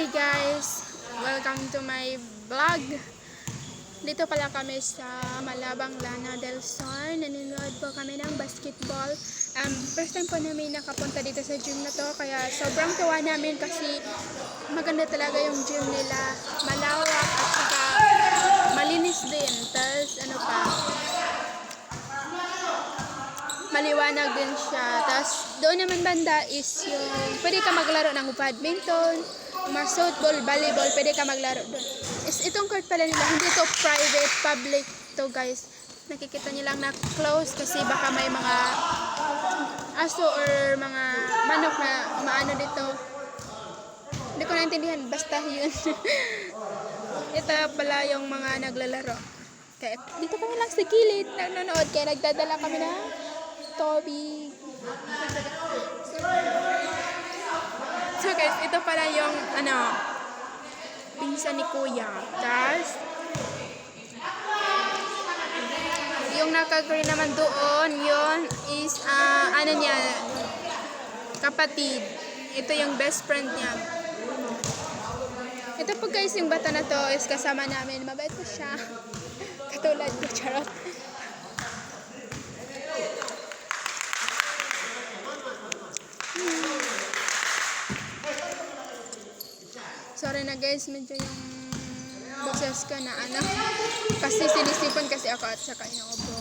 Hi guys! Welcome to my vlog. Dito pala kami sa Malabang Lana del Sol. Nanonood po kami ng basketball. First time po namin nakapunta dito sa gym na to. Kaya sobrang tuwa namin kasi maganda talaga yung gym nila. Malawak at saka malinis din. Tapos ano pa, maliwanag din siya. Tapos doon naman banda is yung pwede ka maglaro ng badminton, softball, volleyball, pwede ka maglaro doon. Is itong court pala nila, hindi to private, public to guys. Nakikita niyo lang na close kasi baka may mga aso or mga manok na maano dito. Hindi ko naintindihan, basta yun. Ito pala yung mga naglalaro. Kaya dito kami lang sa gilid nanonood, kaya nagdadala kami ng Toby. So guys, ito pala yung pinsan ni Kuya. Tapos yung naka-green naman doon, yun is niya, kapatid. Ito yung best friend niya. Ito po guys, yung bata na to is kasama namin. Mabait po siya. Katulad ko, charot. Sorry na guys, medyo yung boses ko na kasi sinisipan kasi ako at saka yung upo.